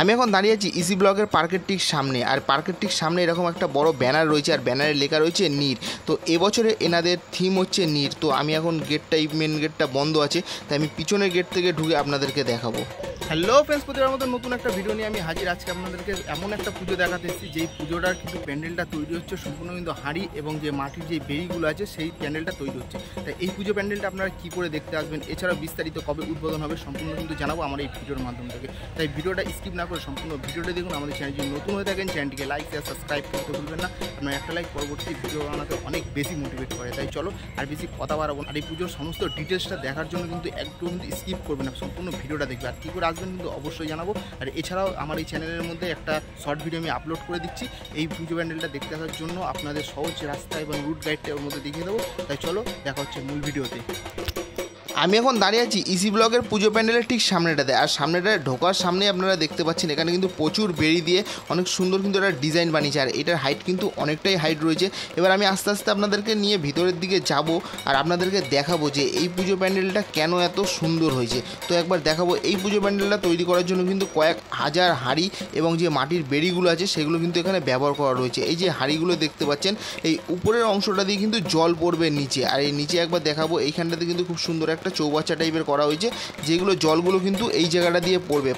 আমি এখন দাঁড়িয়ে আছি ইসি ব্লকের পার্কের ঠিক সামনে, আর পার্কের ঠিক সামনে এরকম একটা বড় ব্যানার রয়েছে, আর ব্যানারে লেখা রয়েছে নীর। তো এবছরে এনাদের থিম হচ্ছে নীর। তো আমি এখন মেন গেটটা বন্ধ আছে, তাই আমি পিছনের গেট থেকে ঢুকে আপনাদেরকে দেখাবো। হ্যালো ফ্রেন্ডস, প্রতিবার মতো নতুন একটা ভিডিও নিয়ে আমি হাজির। আজকে আপনাদেরকে এমন একটা পুজো দেখাতে এসেছি যেই পুজোটার কিন্তু প্যান্ডেলটা তৈরি হচ্ছে সম্পূর্ণ কিন্তু হাঁড়ি এবং যে মাটির যে বেড়িগুলো আছে সেই প্যান্ডেলটা তৈরি হচ্ছে। তাই এই পুজো প্যান্ডেলটা আপনারা কী করে দেখতে আসবেন, এছাড়াও বিস্তারিত কবে উদ্বোধন হবে সম্পূর্ণ কিন্তু জানাবো আমার এই ভিডিওর মাধ্যম থেকে। তাই ভিডিওটা স্কিপ না করে সম্পূর্ণ ভিডিওটা দেখুন। আমাদের চ্যানেল যদি নতুন হয়ে থাকেন চ্যানেলটিকে লাইক শেয়ার সাবস্ক্রাইব করতে ভুলবেন না। আপনার একটা লাইক পরবর্তী ভিডিও বানাতে অনেক বেশি মোটিভেট করে। তাই চলো আর বেশি কথা বাড়াবো না। আর এই পুজোর সমস্ত ডিটেলসটা দেখার জন্য কিন্তু একটু কিন্তু স্কিপ করবেন না, সম্পূর্ণ ভিডিওটা দেখবে। আর কী করে আসবেন কিন্তু অবশ্যই জানাবো। আর এছাড়াও আমার এই চ্যানেলের মধ্যে একটা শর্ট ভিডিও আমি আপলোড করে দিচ্ছি এই পুজো প্যান্ডেলটা দেখতে আসার জন্য। আপনাদের সহজ রাস্তা এবং রুট গাইডটা ওর মধ্যে দেখিয়ে দেবো। তাই চলো দেখা হচ্ছে মূল ভিডিওতে। আমি এখন দাঁড়িয়ে আছি ইসি ব্লকের পুজো প্যান্ডেলের ঠিক সামনেটাতে, আর সামনেটা ঢোকার সামনে আপনারা দেখতে পাচ্ছেন এখানে কিন্তু প্রচুর বেড়ি দিয়ে অনেক সুন্দর কিন্তু একটা ডিজাইন বানিয়েছে, আর এটার হাইট কিন্তু অনেকটাই হাইট রয়েছে। এবার আমি আস্তে আস্তে আপনাদেরকে নিয়ে ভিতরের দিকে যাব আর আপনাদেরকে দেখাবো যে এই পুজো প্যান্ডেলটা কেন এত সুন্দর হয়েছে। তো একবার দেখাবো। এই পুজো প্যান্ডেলটা তৈরি করার জন্য কিন্তু কয়েক হাজার হাঁড়ি এবং যে মাটির বেড়িগুলো আছে সেগুলো কিন্তু এখানে ব্যবহার করা রয়েছে। এই যে হাঁড়িগুলো দেখতে পাচ্ছেন, এই উপরের অংশটা দিয়ে কিন্তু জল পড়বে নিচে, আর এই নিচে একবার দেখাবো এইখানটাতে কিন্তু খুব সুন্দর একটা চৌবাচ্চা টাইপের করা হয়েছে, যেগুলো জলগুলো কিন্তু এই জায়গাটা দিয়ে পড়বে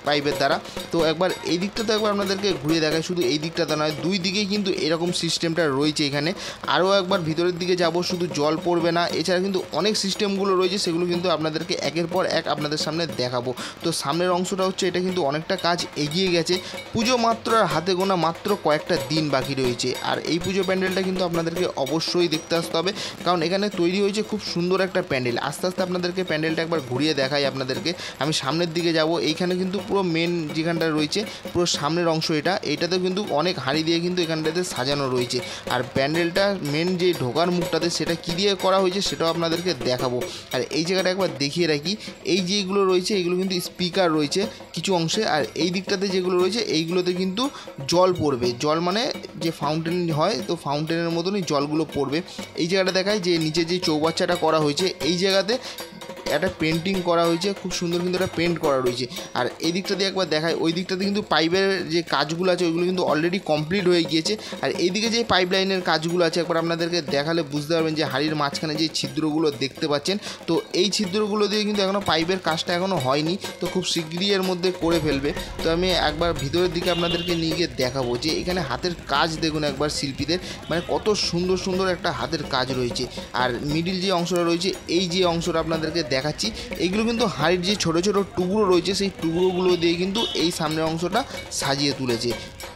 পাইপের দ্বারা। তো একবার এই দিকটা তো একবার আপনাদেরকে ঘুরে দেখায়, শুধু এই দিকটাতে নয় দুই দিকেই কিন্তু এরকম সিস্টেমটা রয়েছে এখানে। আরও একবার ভিতরের দিকে যাব, শুধু জল পড়বে না, এছাড়া কিন্তু অনেক সিস্টেমগুলো রয়েছে, সেগুলো কিন্তু আপনাদেরকে একের পর এক আপনাদের সামনে দেখাবো। তো সামনের অংশটা হচ্ছে এটা কিন্তু অনেকটা কাজ এগিয়ে গেছে, পুজো মাত্র আর হাতে গোনা মাত্র কয়েকটা দিন বাকি রয়েছে। আর এই পুজো প্যান্ডেলটা কিন্তু আপনাদেরকে অবশ্যই দেখতে আসতে হবে, কারণ এখানে তৈরি হয়েছে খুব সুন্দর একটা প্যান্ডেল। আস্তে আস্তে আপনাদেরকে প্যান্ডেলটা একবার ঘুরিয়ে দেখাই আপনাদেরকে। আমি সামনের দিকে যাব, এইখানে কিন্তু পুরো মেন যেখানটা রয়েছে পুরো সামনের অংশ এইটাতে কিন্তু অনেক হাঁড়ি দিয়ে কিন্তু এখানটাতে সাজানো রয়েছে। আর প্যান্ডেলটা মেন যে ঢোকার মুখটাতে সেটা কী দিয়ে করা হয়েছে সেটাও আপনাদেরকে দেখাবো। আর এই জায়গাটা একবার দেখিয়ে রাখি, এই যেগুলো রয়েছে এগুলো কিন্তু স্পিকার রয়েছে কিছু অংশে, আর এই দিকটাতে যেগুলো রয়েছে এইগুলোতে কিন্তু জল পড়বে। জল মানে যে ফাউন্টেন হয়, তো ফাউন্টেনের মতনই জলগুলো পড়বে। এই জায়গাটা দেখায় যে নিচে যে চৌবাচ্চাটা করা হয়েছে এই জায়গাতে একটা পেন্টিং করা হয়েছে, খুব সুন্দর কিন্তু একটা পেন্ট করা রয়েছে। আর এই দিকটা দিয়ে একবার দেখায়, ওই দিকটাতে কিন্তু পাইপের যে কাজগুলো আছে ওইগুলো কিন্তু অলরেডি কমপ্লিট হয়ে গিয়েছে। আর এইদিকে যে পাইপ লাইনের কাজগুলো আছে একবার আপনাদেরকে দেখালে বুঝতে পারবেন যে হাড়ির মাঝখানে যে ছিদ্রগুলো দেখতে পাচ্ছেন, তো এই ছিদ্রগুলো দিয়ে কিন্তু এখনও পাইপের কাজটা এখনও হয়নি, তো খুব শীঘ্রই এর মধ্যে করে ফেলবে। তো আমি একবার ভিতরের দিকে আপনাদেরকে নিয়ে গিয়ে দেখাবো যে এখানে হাতের কাজ দেখুন একবার শিল্পীদের, মানে কত সুন্দর সুন্দর একটা হাতের কাজ রয়েছে। আর মিডিল যে অংশটা রয়েছে এই যে অংশটা আপনাদেরকে দেখাচ্ছি, এইগুলো কিন্তু হাড়ির যে ছোটো ছোটো টুকরো রয়েছে সেই টুকরোগুলো দিয়ে কিন্তু এই সামনের অংশটা সাজিয়ে তুলেছে।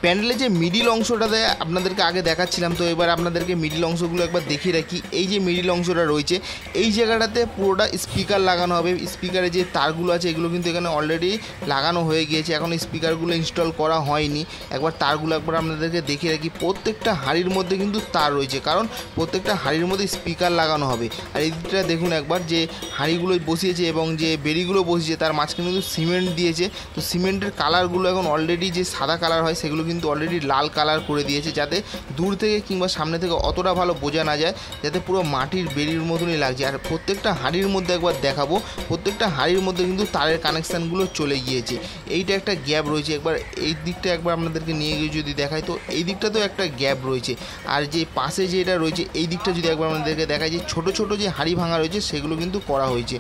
প্যান্ডেলের যে মিডিল অংশটাতে আপনাদেরকে আগে দেখাচ্ছিলাম, তো এবার আপনাদেরকে মিডিল অংশগুলো একবার দেখিয়ে রাখি। এই যে মিডিল অংশটা রয়েছে এই জায়গাটাতে পুরোটা স্পিকার লাগানো হবে। স্পিকারে যে তারগুলো আছে এগুলো কিন্তু এখানে অলরেডি লাগানো হয়ে গিয়েছে, এখন স্পিকারগুলো ইনস্টল করা হয়নি। একবার তারগুলো একবার আপনাদেরকে দেখিয়ে রাখি, প্রত্যেকটা হাড়ির মধ্যে কিন্তু তার রয়েছে, কারণ প্রত্যেকটা হাড়ির মধ্যে স্পিকার লাগানো হবে। আর এই দিকটা দেখুন একবার যে হাঁড়িগুলো বসিয়েছে এবং যে বেড়িগুলো বসিয়েছে তার মাঝখানে কিন্তু সিমেন্ট দিয়েছে। তো সিমেন্টের কালারগুলো এখন অলরেডি যে সাদা কালার হয় সেগুলো কিন্তু অলরেডি লাল কালার করে দিয়েছে, যাতে দূর থেকে কিংবা সামনে থেকে অতটা ভালো বোঝা না যায়, যাতে পুরো মাটির বেড়ির মতনই লাগছে। আর প্রত্যেকটা হাঁড়ির মধ্যে একবার দেখাবো, প্রত্যেকটা হাঁড়ির মধ্যে কিন্তু তারের কানেকশানগুলো চলে গিয়েছে। এইটা একটা গ্যাপ রয়েছে, একবার এই দিকটা একবার আপনাদেরকে নিয়ে গিয়ে যদি দেখায় তো এই দিকটাতেও একটা গ্যাপ রয়েছে। আর যে পাশে যেটা রয়েছে এই দিকটা যদি একবার আপনাদেরকে দেখায় যে ছোটো ছোটো যে হাঁড়ি ভাঙা রয়েছে সেগুলো কিন্তু করা হয়েছে।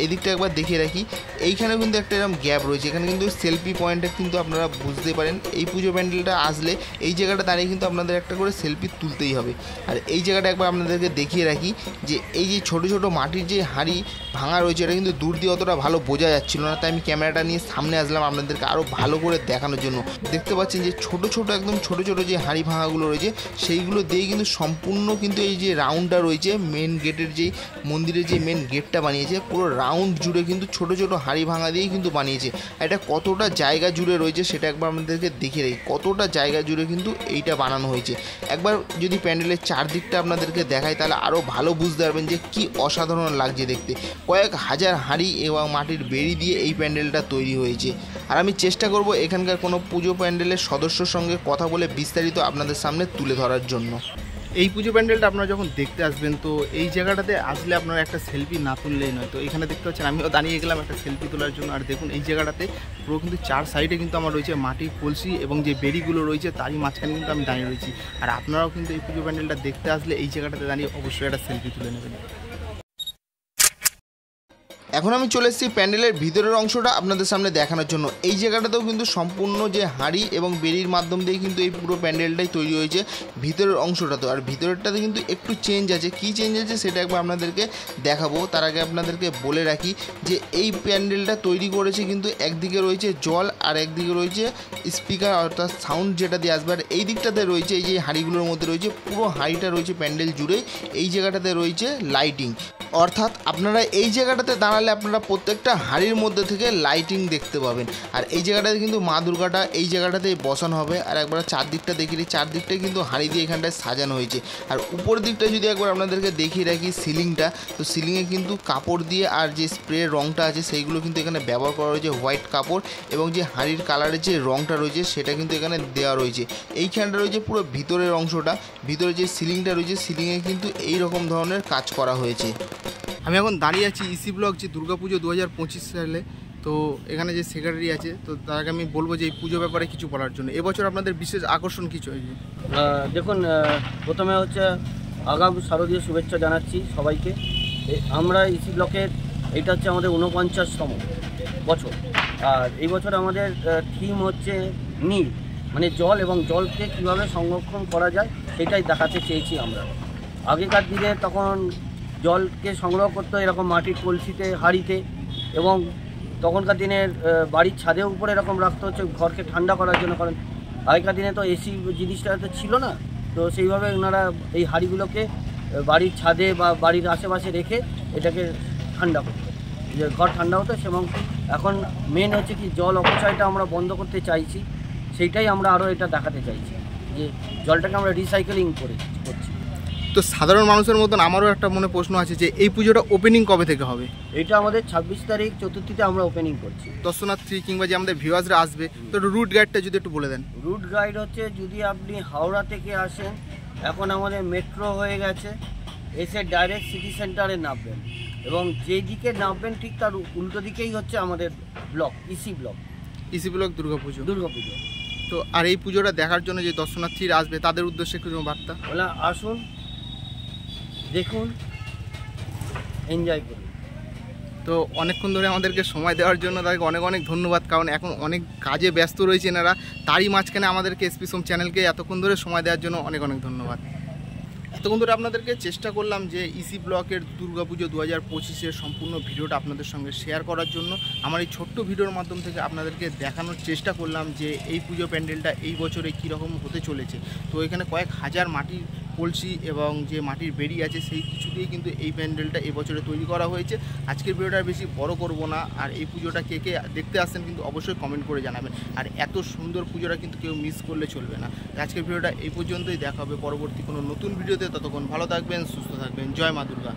এই দিকটা একবার দেখিয়ে রাখি, এইখানেও কিন্তু একটা এরকম গ্যাপ রয়েছে। এখানে কিন্তু সেলফি পয়েন্টে কিন্তু আপনারা বুঝতে পারেন এই পুজো প্যান্ডেলটা আসলে এই জায়গাটা দাঁড়িয়ে কিন্তু আপনাদের একটা করে সেলফি তুলতেই হবে। আর এই জায়গাটা একবার আপনাদেরকে দেখিয়ে রাখি যে এই যে ছোটো ছোটো মাটির যে হাঁড়ি ভাঙা রয়েছে এটা কিন্তু দূর দিয়ে অতটা ভালো বোঝা যাচ্ছিল না, তাই আমি ক্যামেরাটা নিয়ে সামনে আসলাম আপনাদেরকে আরও ভালো করে দেখানোর জন্য। দেখতে পাচ্ছেন যে ছোটো ছোটো একদম ছোটো ছোটো যে হাঁড়ি ভাঙাগুলো রয়েছে সেইগুলো দিয়ে কিন্তু সম্পূর্ণ কিন্তু এই যে রাউন্ডটা রয়েছে মেন গেটের যেই মন্দিরের যে মেন গেটটা বানিয়েছে পুরো রাউন্ড জুড়ে কিন্তু ছোটো ছোটো হাঁড়ি ভাঙা দিয়েই কিন্তু বানিয়েছে। এটা কতটা জায়গা জুড়ে রয়েছে সেটা একবার আমাদেরকে দেখে রাখি, কতটা জায়গা জুড়ে কিন্তু এইটা বানানো হয়েছে। একবার যদি প্যান্ডেলের চারদিকটা আপনাদেরকে দেখায় তাহলে আরও ভালো বুঝতে পারবেন যে কি অসাধারণ লাগছে দেখতে। কয়েক হাজার হাঁড়ি এবং মাটির বেড়ি দিয়ে এই প্যান্ডেলটা তৈরি হয়েছে। আর আমি চেষ্টা করব এখানকার কোনো পুজো প্যান্ডেলের সদস্যর সঙ্গে কথা বলে বিস্তারিত আপনাদের সামনে তুলে ধরার জন্য। এই পুজো প্যান্ডেলটা আপনারা যখন দেখতে আসবেন তো এই জায়গাটাতে আসলে আপনারা একটা সেলফি না তুললেই নয়। তো এখানে দেখতে পাচ্ছেন আমিও দাঁড়িয়ে গেলাম একটা সেলফি তোলার জন্য। আর দেখুন এই জায়গাটাতে পুরো কিন্তু 4 সাইডে কিন্তু আমার রয়েছে মাটির কলসি এবং যে বেড়িগুলো রয়েছে তারই মাঝখানে কিন্তু আমি দাঁড়িয়ে রয়েছি। আর আপনারাও কিন্তু এই পুজো প্যান্ডেলটা দেখতে আসলে এই জায়গাটাতে দাঁড়িয়ে অবশ্যই একটা সেলফি তুলে নেবেন। এখন আমি চলে এসেছি প্যান্ডেলের ভিতরের অংশটা আপনাদের সামনে দেখানোর জন্য। এই জায়গাটাতেও কিন্তু সম্পূর্ণ যে হাঁড়ি এবং বেড়ির মাধ্যম দিয়ে কিন্তু এই পুরো প্যান্ডেলটাই তৈরি হয়েছে ভিতরের অংশটাতে। আর ভিতরেরটাতে কিন্তু একটু চেঞ্জ আছে, কী চেঞ্জ আছে সেটা একবার আপনাদেরকে দেখাবো। তার আগে আপনাদেরকে বলে রাখি যে এই প্যান্ডেলটা তৈরি করেছে কিন্তু একদিকে রয়েছে জল আর একদিকে রয়েছে স্পিকার অর্থাৎ সাউন্ড যেটা দিয়ে আসবে। আর এই দিকটাতে রয়েছে এই যে হাঁড়িগুলোর মধ্যে রয়েছে পুরো হাঁড়িটা রয়েছে প্যান্ডেল জুড়ে। এই জায়গাটাতে রয়েছে লাইটিং, অর্থাৎ আপনারা এই জায়গাটাতে দাঁড়ালে আপনারা প্রত্যেকটা হাঁড়ির মধ্যে থেকে লাইটিং দেখতে পাবেন। আর এই জায়গাটাতে কিন্তু মা দুর্গাটা এই জায়গাটাতেই বসানো হবে। আর একবার চারদিকটা দেখিয়ে দিই, চারদিকটাই কিন্তু হাঁড়ি দিয়ে এখানটায় সাজানো হয়েছে। আর উপর দিকটা যদি একবার আপনাদেরকে দেখিয়ে রাখি সিলিংটা, তো সিলিংয়ে কিন্তু কাপড় দিয়ে আর যে স্প্রে রঙটা আছে সেইগুলো কিন্তু এখানে ব্যবহার করা রয়েছে হোয়াইট কাপড়, এবং যে হাঁড়ির কালারের যে রঙটা রয়েছে সেটা কিন্তু এখানে দেওয়া রয়েছে। এইখানটা রয়েছে পুরো ভিতরের অংশটা, ভিতরে যে সিলিংটা রয়েছে সিলিংয়ে কিন্তু এই রকম ধরনের কাজ করা হয়েছে। আমি এখন দাঁড়িয়ে আছি ইসি ব্লক যে দুর্গাপুজো 2025 সালে। তো এখানে যে সেক্রেটারি আছে তো তাকে আমি বলবো যে এই পুজো ব্যাপারে কিছু বলার জন্য। এবছর আপনাদের বিশেষ আকর্ষণ কিছু হয়েছে? দেখুন, প্রথমে হচ্ছে আগাম শারদীয় শুভেচ্ছা জানাচ্ছি সবাইকে। আমরা ইসি ব্লকের এটা হচ্ছে আমাদের 49তম বছর। আর এই বছর আমাদের থিম হচ্ছে নীল, মানে জল, এবং জলকে কীভাবে সংরক্ষণ করা যায় সেটাই দেখাতে চেয়েছি আমরা। আগেকার দিনে তখন জলকে সংগ্রহ করতো এরকম মাটির কলসিতে, হাঁড়িতে, এবং তখনকার দিনের বাড়ির ছাদের উপরে এরকম রাখতে হচ্ছে ঘরকে ঠান্ডা করার জন্য, কারণ আগেকার দিনে তো এসি জিনিসটা তো ছিল না। তো সেইভাবে ওনারা এই হাঁড়িগুলোকে বাড়ির ছাদে বা বাড়ির আশেপাশে রেখে এটাকে ঠান্ডা করতো, যে ঘর ঠান্ডা হতো। এবং এখন মেন হচ্ছে কি জল অপচয়টা আমরা বন্ধ করতে চাইছি, সেইটাই আমরা আরও এটা দেখাতে চাইছি যে জলটাকে আমরা রিসাইকেলিং করছি। তো সাধারণ মানুষের মতন আমারও একটা মনে প্রশ্ন আছে যে এই পুজোটা ওপেনিং কবে থেকে হবে? এটা আমাদের 26 তারিখ চতুর্থীতে আমরা ওপেনিং করছি। দর্শনার্থী কিংবা যে আমাদের ভিউয়ার্সরা আসবে তো রুট গাইডটা যদি একটু বলে দেন। রুট গাইড হচ্ছে যদি আপনি হাওড়া থেকে আসেন, এখন আমাদের মেট্রো হয়ে গেছে, এসে ডাইরেক্ট সিটি সেন্টারে নামবেন, এবং যেই দিকে নামবেন ঠিক তার উল্টো দিকেই হচ্ছে আমাদের ব্লক, ইসি ব্লক দুর্গাপুজো। তো আর এই পুজোটা দেখার জন্য যে দর্শনার্থীরা আসবে তাদের উদ্দেশ্যে কিছু বার্তা? বলে আসুন, দেখুন, এনজয় করুন। তো অনেকক্ষণ ধরে আমাদেরকে সময় দেওয়ার জন্য তাদেরকে অনেক অনেক ধন্যবাদ, কারণ এখন অনেক কাজে ব্যস্ত রয়েছে এনারা। তারই মাঝখানে আমাদেরকে এসপি সোম চ্যানেলকে এতক্ষণ ধরে সময় দেওয়ার জন্য অনেক অনেক ধন্যবাদ। এতক্ষণ ধরে আপনাদেরকে চেষ্টা করলাম যে ইসি ব্লকের দুর্গাপুজো 2025-এর সম্পূর্ণ ভিডিওটা আপনাদের সঙ্গে শেয়ার করার জন্য। আমার এই ছোট্ট ভিডিওর মাধ্যম থেকে আপনাদেরকে দেখানোর চেষ্টা করলাম যে এই পুজো প্যান্ডেলটা এই বছরে কীরকম হতে চলেছে। তো এখানে কয়েক হাজার মাটির কলসি এবং যে মাটির বেড়ি আছে সেই কিছু দিয়ে কিন্তু এই প্যান্ডেলটা এবছরে তৈরি করা হয়েছে। আজকের ভিডিওটা বেশি বড় করব না। আর এই পুজোটা কে কে দেখতে আসছেন কিন্তু অবশ্যই কমেন্ট করে জানাবেন। আর এত সুন্দর পুজোটা কিন্তু কেউ মিস করলে চলবে না। আজকের ভিডিওটা এই পর্যন্তই, দেখা হবে পরবর্তী কোনো নতুন ভিডিওতে। ততক্ষণ ভালো থাকবেন, সুস্থ থাকবেন। জয় মা দুর্গা।